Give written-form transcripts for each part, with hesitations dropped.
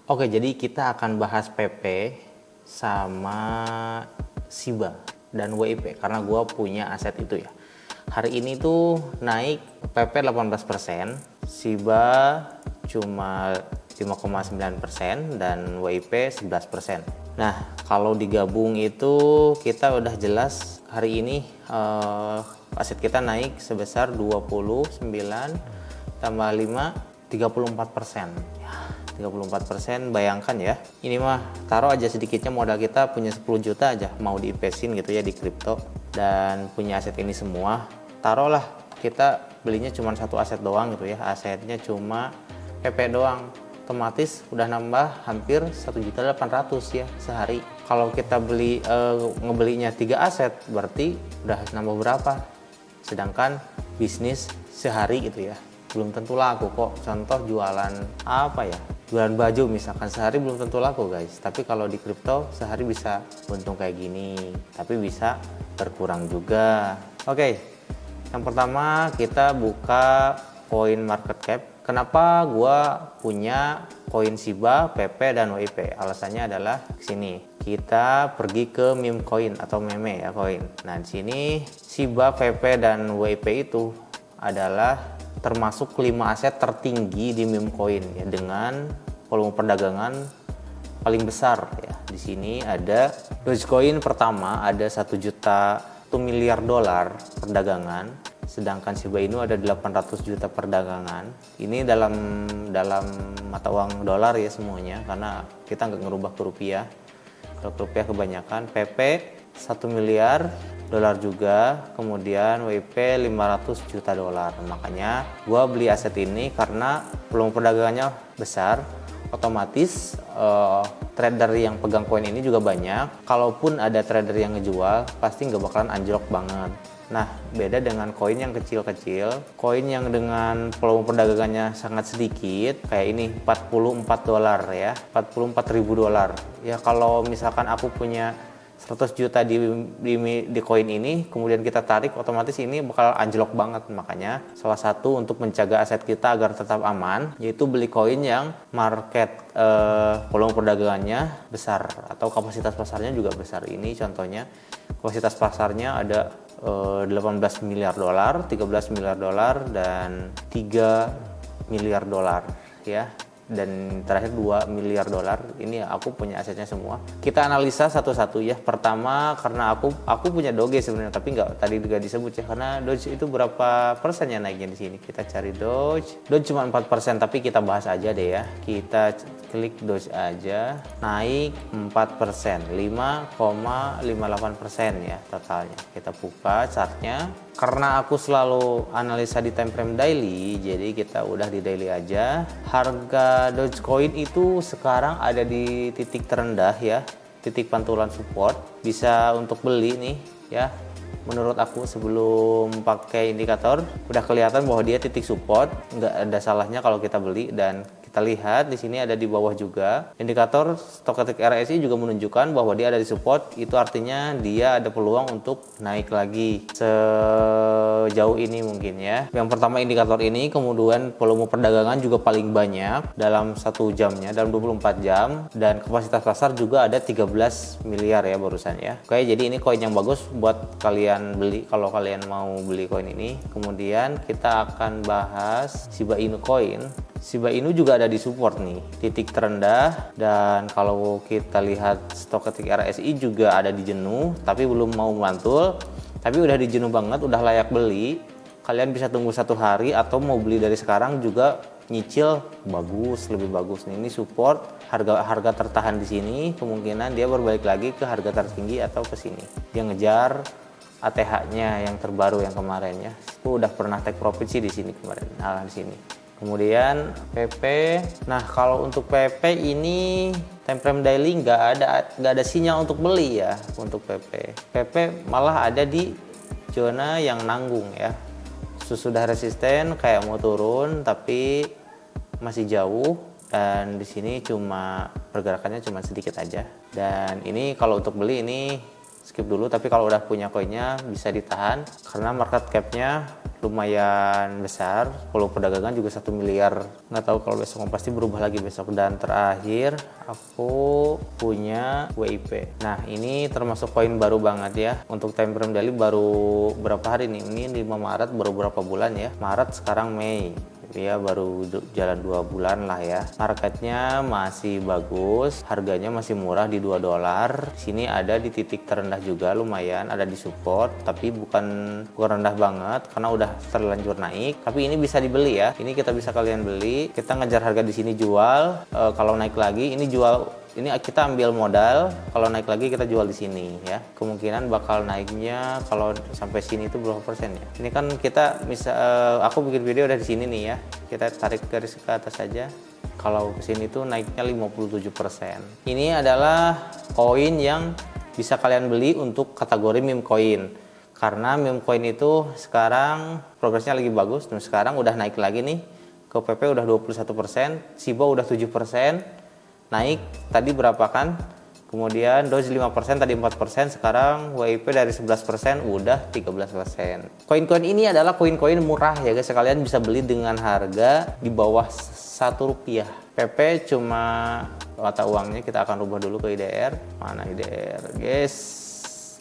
Oke, jadi kita akan bahas PP sama SIBA dan WIP karena gue punya aset itu ya. Hari ini tuh naik PP 18%, SIBA cuma 5,9% dan WIP 11%. Nah, kalau digabung itu kita udah jelas hari ini aset kita naik sebesar 29 tambah 5 34%. 34%, bayangkan ya, ini mah taruh aja sedikitnya modal kita punya 10 juta aja mau diinvestin gitu ya di kripto dan punya aset ini semua, taruhlah kita belinya cuma satu aset doang gitu ya, asetnya cuma PP doang, otomatis udah nambah hampir 1.800.000 ya sehari. Kalau kita ngebelinya 3 aset berarti udah nambah berapa, sedangkan bisnis sehari gitu ya belum tentu laku kok. Contoh jualan apa ya, jualan baju misalkan sehari belum tentu laku guys, tapi kalau di kripto sehari bisa untung kayak gini, tapi bisa berkurang juga. Oke, yang pertama kita buka koin market cap. Kenapa gua punya koin SIBA, PP dan WIP? Alasannya adalah sini kita pergi ke meme coin atau meme ya koin. Nah di sini SIBA, PP dan WIP itu adalah termasuk 5 aset tertinggi di meme coin ya, dengan volume perdagangan paling besar ya. Di sini ada Dogecoin pertama ada 1 miliar dolar perdagangan, sedangkan Shiba Inu ada 800 juta perdagangan. Ini dalam mata uang dolar ya semuanya, karena kita nggak ngerubah ke rupiah. Kalau ke rupiah kebanyakan. PP 1 miliar dolar juga, kemudian WIP 500 juta dolar. Makanya gua beli aset ini karena volume perdagangannya besar, otomatis trader yang pegang koin ini juga banyak. Kalaupun ada trader yang ngejual, pasti nggak bakalan anjlok banget. Nah, beda dengan koin yang kecil-kecil, koin yang dengan volume perdagangannya sangat sedikit, kayak ini 44 dolar ya, 44.000 dolar. Ya kalau misalkan aku punya 100 juta di koin ini, kemudian kita tarik, otomatis ini bakal anjlok banget. Makanya salah satu untuk menjaga aset kita agar tetap aman, yaitu beli koin yang market volume perdagangannya besar atau kapasitas pasarnya juga besar. Ini contohnya kapasitas pasarnya ada 18 miliar dolar, 13 miliar dolar, dan 3 miliar dolar ya. Dan terakhir 2 miliar dolar. Ini aku punya asetnya semua. Kita analisa satu-satu ya. Pertama, karena aku punya Doge sebenarnya, tapi tadi juga disebut ya, karena Doge itu berapa persennya naiknya di sini. Kita cari Doge. Doge cuma 4%, tapi kita bahas aja deh ya. Kita klik Doge aja, naik 4%, 5,58% ya totalnya. Kita buka chartnya. Karena aku selalu analisa di time frame daily, jadi kita udah di daily aja. Harga Dogecoin itu sekarang ada di titik terendah ya, titik pantulan support. Bisa untuk beli nih ya. Menurut aku sebelum pakai indikator udah kelihatan bahwa dia titik support, nggak ada salahnya kalau kita beli. Dan kita lihat di sini ada di bawah juga indikator stochastic RSI juga menunjukkan bahwa dia ada di support. Itu artinya dia ada peluang untuk naik lagi sejauh ini mungkin ya. Yang pertama indikator ini, kemudian volume perdagangan juga paling banyak dalam 1 jamnya, dalam 24 jam, dan kapasitas pasar juga ada 13 miliar ya barusan ya. Oke, jadi ini koin yang bagus buat kalian beli kalau kalian mau beli koin ini. Kemudian kita akan bahas Shiba Inu coin. Shiba Inu juga ada di support nih, titik terendah, dan kalau kita lihat stochastic RSI juga ada di jenuh, tapi belum mau mantul, tapi udah di jenuh banget, udah layak beli. Kalian bisa tunggu 1 hari atau mau beli dari sekarang juga nyicil, bagus, lebih bagus nih. Ini support, harga tertahan di sini, kemungkinan dia berbalik lagi ke harga tertinggi atau ke sini. Dia ngejar ATH-nya yang terbaru yang kemarin ya. Aku udah pernah take profit sih di sini kemarin. Nah, di sini. Kemudian PP. Nah, kalau untuk PP ini time frame daily nggak ada sinyal untuk beli ya untuk PP. PP malah ada di zona yang nanggung ya. Sudah resisten kayak mau turun tapi masih jauh, dan di sini cuma pergerakannya cuma sedikit aja. Dan ini kalau untuk beli ini skip dulu, tapi kalau udah punya koinnya bisa ditahan karena market capnya lumayan besar. Kalau perdagangan juga 1 miliar. Nggak tahu kalau besok pasti berubah lagi besok. Dan terakhir aku punya WIP. Nah ini termasuk koin baru banget ya. Untuk time frame daily baru berapa hari nih? Ini 5 Maret, baru berapa bulan ya? Maret, sekarang Mei ya, baru jalan 2 bulan lah ya. Marketnya masih bagus, harganya masih murah di 2 dolar. Sini ada di titik terendah juga, lumayan ada di support, tapi bukan rendah banget karena udah terlanjur naik. Tapi ini bisa dibeli ya, ini kita bisa kalian beli. Kita ngejar harga di sini jual, kalau naik lagi ini jual. Ini kita ambil modal, kalau naik lagi kita jual di sini ya. Kemungkinan bakal naiknya kalau sampai sini itu berapa persen ya. Ini kan kita aku bikin video udah di sini nih ya. Kita tarik garis ke atas saja. Kalau ke sini tuh naiknya 57%. Ini adalah koin yang bisa kalian beli untuk kategori meme coin. Karena meme coin itu sekarang progresnya lagi bagus. Dan sekarang udah naik lagi nih. Ke PP udah 21%, SIBA udah 7%. Naik tadi berapa kan, kemudian Doge 5%, tadi 4%, sekarang WIP dari 11% udah 13%. Koin-koin ini adalah koin-koin murah ya guys, sekalian bisa beli dengan harga di bawah Rp1. PP cuma mata uangnya kita akan rubah dulu ke IDR. Mana IDR guys?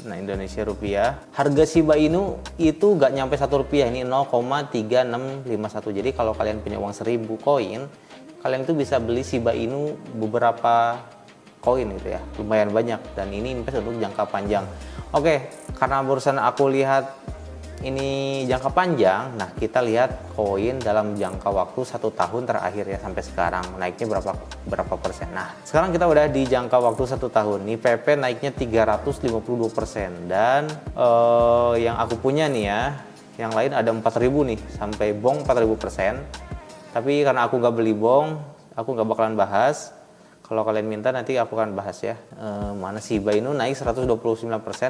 Nah Indonesia rupiah. Harga Shiba Inu itu gak nyampe Rp1, ini 0,3651. Jadi kalau kalian punya uang 1000 koin, kalian tuh bisa beli Shiba Inu beberapa koin gitu ya, lumayan banyak. Dan ini invest untuk jangka panjang. Oke, karena barusan aku lihat ini jangka panjang, nah kita lihat koin dalam jangka waktu 1 tahun terakhir ya, sampai sekarang naiknya berapa persen. Nah sekarang kita udah di jangka waktu 1 tahun nih, PP naiknya 352%. Dan yang aku punya nih ya, yang lain ada 4000 nih, sampai bong 4000%. Tapi karena aku nggak beli bong, aku nggak bakalan bahas. Kalau kalian minta nanti aku akan bahas ya. Mana Shiba Inu naik 129%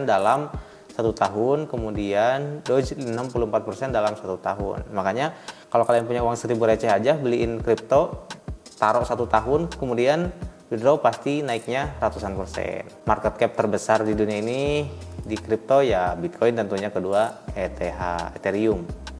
dalam 1 tahun, kemudian Doge 64% dalam 1 tahun. Makanya kalau kalian punya uang 1000 receh aja, beliin kripto, taruh 1 tahun, kemudian withdraw pasti naiknya ratusan persen. Market cap terbesar di dunia ini di kripto ya Bitcoin, tentunya kedua ETH, Ethereum.